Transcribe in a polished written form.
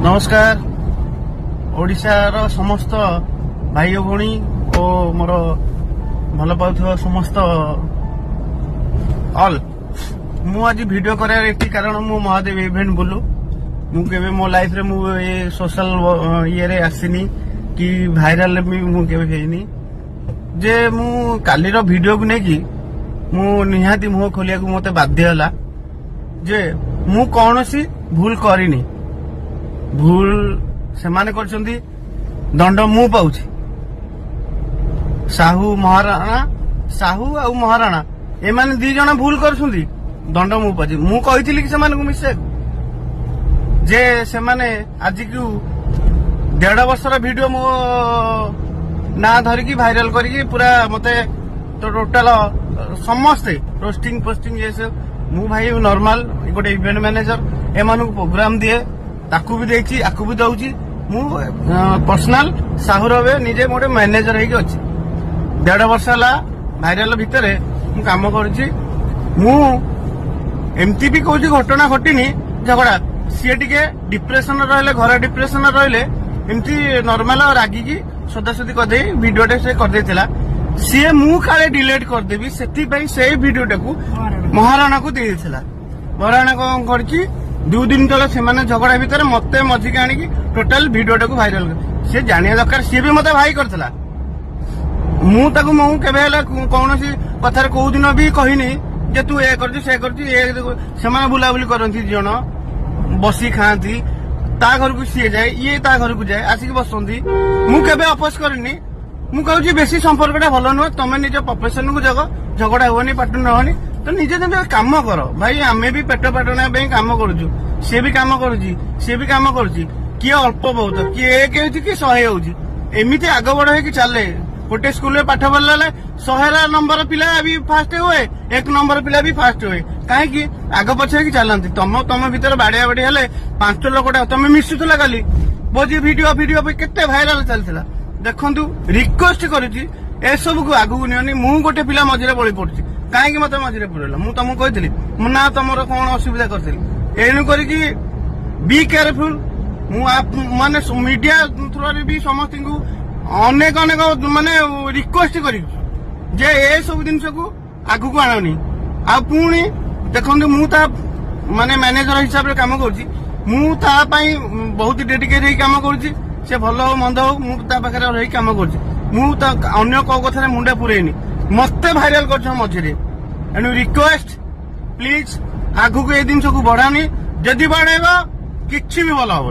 नमस्कार ओडिशार समस्त भाई भौणी और मोर भल पाउथुवा समस्त ऑल मु आज वीडियो करार एक कारण मु महादेव इवेंट बुलू मु केबे मो लाइफ रे मु ये सोशल ये रे आसीनी कि भाइराल भी मु केबे हेनी जे मु काली रो वीडियो को नेकी मु निहाती मुह खोलिया को मते बाध्य होला जे मु कोनोसी भूल करिनी भूल सेमाने करछंती दंड मु पाउछि साहू आ महाराणा एमाने दी जणा भूल करछंती दंड मु पाछि मु कहिथिली कि सेमाने को मिसे जे सेमाने आज की 1.5 वर्षर वीडियो मो ना धरिकी भाइराल करिकी पूरा मते तो टोटल समस्ते रोस्टिंग पोस्टिंग ये मु भाई नॉर्मल गोटे इवेंट मैनेजर एमानु प्रोग्राम दिए ताकू भी देछि आकू भी दउछि मु पर्सनल साहुर बे निजे मोटे मैनेजर हेकी अछि 1.5 वर्ष हला भाइराल भितरे मु काम करछि मु एमती भी कहूछि घटना घटिनी झगड़ा सी टिके डिप्रेशन रहले घर डिप्रेशन रहले एमती नॉर्मल रागी की सदासदी कर दे वीडियोटे से कर देथिला सी मु काले डिलीट कर देबी सेति पई से वीडियोटा को महाराणा को दे देथिला महाराणा को करछि 2 दिन तले से झगड़ा भितर मत मझिक आनिकी टोटाल वीडियोटा को भाइराल कर सी जानिया दरकार सी भी मते भाई करथिला मु ताकू मु केबे हला कोनोसी कथार को दिन भी कहिनी जे तू ए करछि से करछि ए सेमाने बुलाबुली करंती जण बसी खांती ता घर को सी जाए ये ता घर को जाए आसिक बसंती मु केबे अपोज करनी मु कहूछि बेसी संपर्कटा भलो न तमे निज प्रोफेशन को जगह झगड़ा होनी पाटन न होनी तो निजे निजे काम कर भाई आमे भी पेट पाटना काम करूछु सी भी काम करूछि सी भी काम करूछि किए अल्प बहुत किए 1 होछि कि 100 होछि एमिति आग बड़ है कि चले गोटे स्कूल में पाठ पढ़ला 100 नंबर पिला भी फास्ट हुए 1 नंबर पिला भी फास्ट हुए कहीं आग पछे कि चलती तुम भीतर बाड़िया बाड़ी हेले 5 लोकटा तुम मिशुला काली बोझी वीडियो वीडियो केते भाइराल चलता देखु रिक्वेस्ट करुच्ची ए सब को आगू नियनी मु गोटे पिला मझे बड़ी पड़ुची कहीं मत मझे पड़ेगा मुझे तुमको कही ना तुम कौन असुविधा करी एणु करके बी केयरफुल माने मीडिया थ्रू भी समस्त को अनेक अनेक माने रिक्वेस्ट करी जे ए सब जिनस को आगू को आनी आ पुणी देखो मुझे माने मैनेजर हिसाब से काम करुच्ची मुझे बहुत डेडिकेट हो काम करुच्ची से भल हो मंद हो मुझे रही काम कर कथा मुंडा पुरेनी मत भाइराल कर मझे एणु रिक्वेस्ट प्लीज आगू को ये जिन को बढ़ानी जदि बढ़ेगा किसी भी भल हम।